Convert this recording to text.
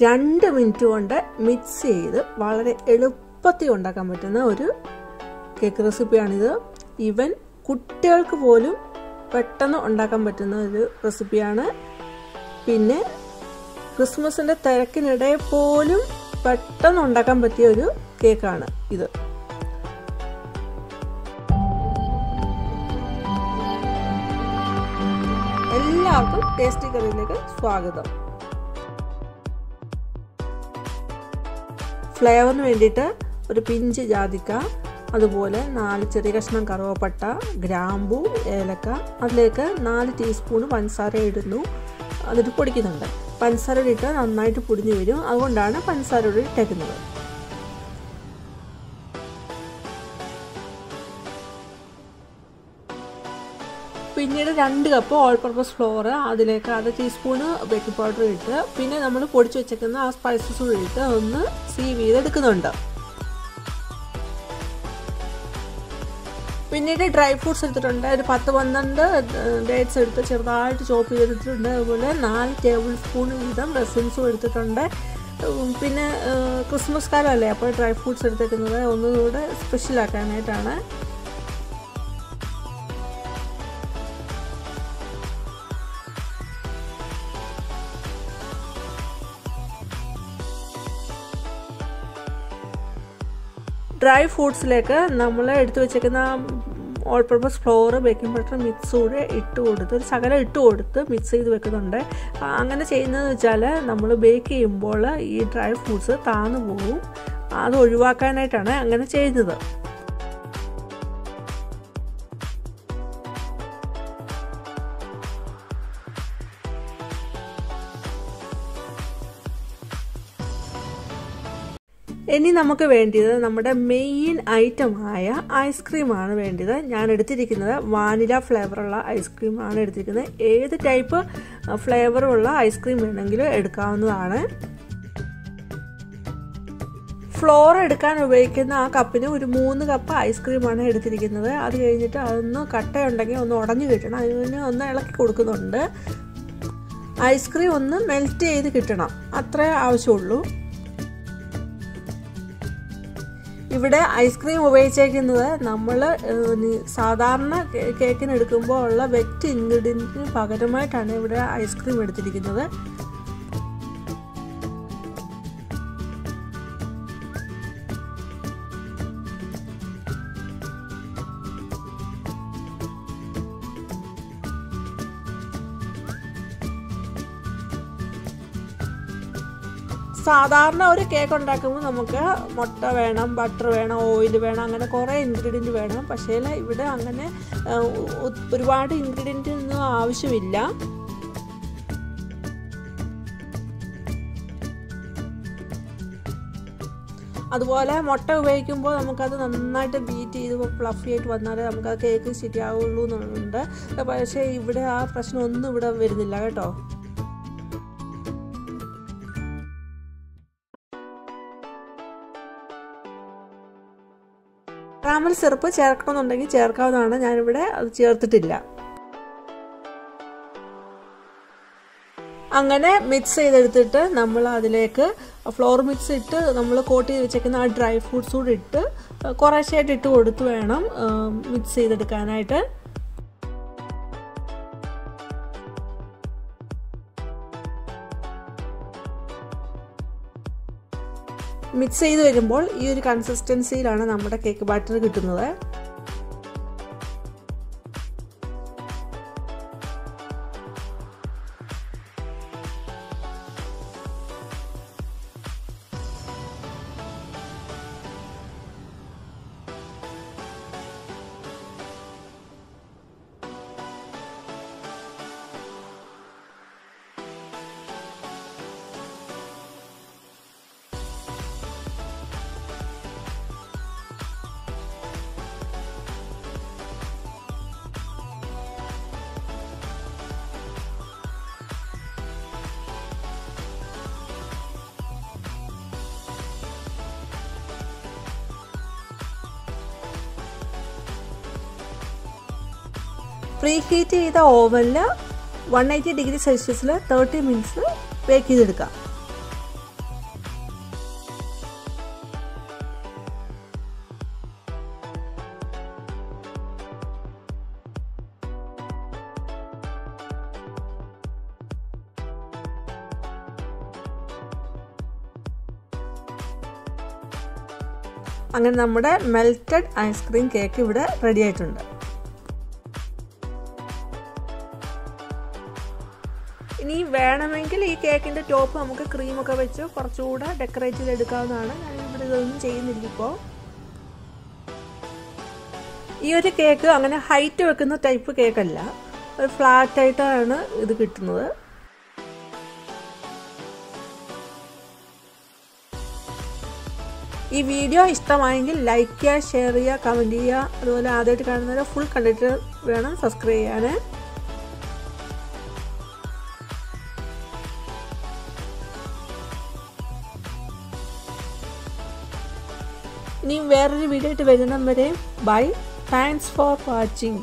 2 minute കൊണ്ട് mix ചെയ്ത് വളരെ എളുപ്പത്തിൽ ഉണ്ടാക്കാൻ പറ്റുന്ന ഒരു കേക്ക് റെസിപ്പിയാണിത്. ഈവൻ കുട്ടികൾക്ക് പോലും പെട്ടെന്ന് ഉണ്ടാക്കാൻ പറ്റുന്ന ഒരു റെസിപ്പിയാണ്. പിന്നെ ക്രിസ്മസിൻ്റെ തിരക്കിനിടയിൽ പോലും പെട്ടെന്ന് ഉണ്ടാക്കാൻ പറ്റിയ ഒരു കേക്കാണ് ഇത്. എല്ലാവർക്കും ടേസ്റ്റി കറിയിലേക്ക് സ്വാഗതം. ഫ്ലേവറിന് വേണ്ടിയിട്ട് ഒരു പിഞ്ച് ജാതിക്ക, അതുപോലെ 4 ചെറിയ കഷ്ണം കറുവപ്പട്ട, ഗ്രാമ്പൂ, ഏലക്ക, അതിലേക്ക് 4 ടീസ്പൂൺ പഞ്ചസാര ഇടുന്നു. എന്നിട്ട് പൊടിക്കുന്നുണ്ട്. പഞ്ചസാര ഇട്ട് നന്നായിട്ട് പൊടിഞ്ഞു വരും, അതുകൊണ്ടാണ് പഞ്ചസാര ഇട്ടേക്കുന്നത്. പിന്നീട് 2 കപ്പ് ഓൾ പർപ്പസ് ഫ്ലോർ, അതിലേക്ക് 1/2 ടീസ്പൂണ് ബേക്കിംഗ് പൗഡർ ഇട്ട് പിന്നെ നമ്മൾ പൊടിച്ച് വെച്ചേക്കുന്ന ആ സ്പൈസസ് കൂടി ഇട്ട് ഒന്ന് സീവ് ചെയ്തെടുക്കുന്നുണ്ട്. പിന്നീട് ഡ്രൈ ഫ്രൂട്ട്സ് എടുത്തിട്ടുണ്ട്. ഒരു 10-12 ഡേറ്റ്സ് എടുത്ത് ചെറുതായിട്ട് ചോപ്പ് ചെയ്തെടുത്തിട്ടുണ്ട്. അതുപോലെ 4 ടേബിൾ സ്പൂൺ വീതം റെസിൻസും എടുത്തിട്ടുണ്ട്. പിന്നെ ക്രിസ്മസ് കാലമല്ലേ, അപ്പോൾ ഡ്രൈ ഫ്രൂട്ട്സ് എടുത്തേക്കുന്നത് ഒന്നുകൂടെ സ്പെഷ്യലാക്കാനായിട്ടാണ്. ഡ്രൈ ഫ്രൂട്ട്സിലേക്ക് നമ്മൾ എടുത്തു വെച്ചേക്കുന്ന all purpose floor, baking powder mix കൂടെ ഇട്ട് കൊടുത്ത് ഒരു ശകലം ഇട്ട് കൊടുത്ത് മിക്സ് ചെയ്ത് വെക്കുന്നുണ്ട്. അങ്ങനെ ചെയ്യുന്നതെന്ന് വെച്ചാൽ നമ്മൾ ബേക്ക് ചെയ്യുമ്പോൾ ഈ ഡ്രൈ ഫ്രൂട്ട്സ് താന്നു പോകും. അത് ഒഴിവാക്കാനായിട്ടാണ് അങ്ങനെ ചെയ്യുന്നത്. ഇനി നമുക്ക് വേണ്ടത് നമ്മുടെ മെയിൻ ഐറ്റമായ ഐസ്ക്രീമാണ് വേണ്ടത്. ഞാൻ എടുത്തിരിക്കുന്നത് വാനില ഫ്ലേവറുള്ള ഐസ്ക്രീമാണ് എടുത്തിരിക്കുന്നത്. ഏത് ടൈപ്പ് ഫ്ലേവറുള്ള ഐസ്ക്രീം വേണമെങ്കിലും എടുക്കാവുന്നതാണ്. ഫ്ലോർ എടുക്കാൻ ഉപയോഗിക്കുന്ന ആ കപ്പിന് ഒരു 3 കപ്പ് ഐസ്ക്രീമാണ് എടുത്തിരിക്കുന്നത്. അത് കഴിഞ്ഞിട്ട് അതൊന്ന് കട്ടയുണ്ടെങ്കിൽ ഒന്ന് ഉടഞ്ഞു കിട്ടണം. അതിന് ഒന്ന് ഇളക്കി കൊടുക്കുന്നുണ്ട്. ഐസ്ക്രീം ഒന്ന് മെൽറ്റ് ചെയ്ത് കിട്ടണം, അത്രേ ആവശ്യമുള്ളൂ. ഇവിടെ ഐസ്ക്രീം ഉപയോഗിച്ചേക്കുന്നത് നമ്മൾ സാധാരണ കേക്കിന് എടുക്കുമ്പോൾ ഉള്ള വെറ്റ് ഇൻഗ്രീഡിയൻറ്റിന് പകരമായിട്ടാണ് ഇവിടെ ഐസ്ക്രീം എടുത്തിരിക്കുന്നത്. സാധാരണ ഒരു കേക്ക് ഉണ്ടാക്കുമ്പോൾ നമുക്ക് മുട്ട വേണം, ബട്ടർ വേണം, ഓയിൽ വേണം, അങ്ങനെ കുറേ ഇൻഗ്രീഡിയൻറ്റ് വേണം. പക്ഷേ ഇവിടെ അങ്ങനെ ഒരുപാട് ഇൻഗ്രീഡിയൻ്റ് ഒന്നും ആവശ്യമില്ല. അതുപോലെ മുട്ട ഉപയോഗിക്കുമ്പോൾ നമുക്കത് നന്നായിട്ട് ബീറ്റ് ചെയ്ത് ഫ്ലഫി ആയിട്ട് വന്നാലേ നമുക്കത് കേക്ക് ശരിയാവുള്ളൂ എന്നുണ്ട്. പക്ഷേ ഇവിടെ ആ പ്രശ്നമൊന്നും ഇവിടെ വരുന്നില്ല കേട്ടോ. കാരമൽ സിറപ്പ് ചേർക്കണമെന്നുണ്ടെങ്കിൽ ചേർക്കാവുന്നതാണ്. ഞാനിവിടെ അത് ചേർത്തിട്ടില്ല. അങ്ങനെ മിക്സ് ചെയ്തെടുത്തിട്ട് നമ്മൾ അതിലേക്ക് ഫ്ലോർ മിക്സ് ഇട്ട് നമ്മൾ കോട്ട് ചെയ്ത് വെച്ചേക്കുന്ന ആ ഡ്രൈ ഫ്രൂട്ട്സ് കൂടി ഇട്ട് കുറേശ്ശായിട്ട് ഇട്ട് കൊടുത്ത് വേണം മിക്സ് ചെയ്തെടുക്കാനായിട്ട്. മിക്സ് ചെയ്ത് വരുമ്പോൾ ഈ ഒരു കൺസിസ്റ്റൻസിയിലാണ് നമ്മുടെ കേക്ക് ബാറ്റർ കിട്ടുന്നത്. പ്രീ ഹീറ്റ് ചെയ്ത ഓവനിൽ 180 ഡിഗ്രി സെൽഷ്യസിൽ 30 മിനിറ്റ്സ് ബേക്ക് ചെയ്തെടുക്കാം. അങ്ങനെ നമ്മുടെ മെൽറ്റഡ് ഐസ്ക്രീം കേക്ക് ഇവിടെ റെഡി ആയിട്ടുണ്ട്. ഇനി വേണമെങ്കിൽ ഈ കേക്കിൻ്റെ ടോപ്പ് നമുക്ക് ക്രീമൊക്കെ വെച്ച് കുറച്ചുകൂടെ ഡെക്കറേറ്റ് ചെയ്തെടുക്കാവുന്നതാണ്. ഞാനിവിടെ ഇതൊന്നും ചെയ്യുന്നില്ല ഇപ്പോൾ. ഈ ഒരു കേക്ക് അങ്ങനെ ഹൈറ്റ് വെക്കുന്ന ടൈപ്പ് കേക്കല്ല, ഒരു ഫ്ലാറ്റായിട്ടാണ് ഇത് കിട്ടുന്നത്. ഈ വീഡിയോ ഇഷ്ടമായെങ്കിൽ ലൈക്ക് ചെയ്യുക, ഷെയർ ചെയ്യുക, കമൻറ്റ് ചെയ്യുക. അതുപോലെ ആദ്യമായിട്ട് കാണുന്നവരെ ഫുൾ കണ്ടിട്ട് വേണം സബ്സ്ക്രൈബ് ചെയ്യാൻ. ഇനി വേറൊരു വീഡിയോ ആയിട്ട് വരുന്നവരെ ബൈ. Thanks for watching.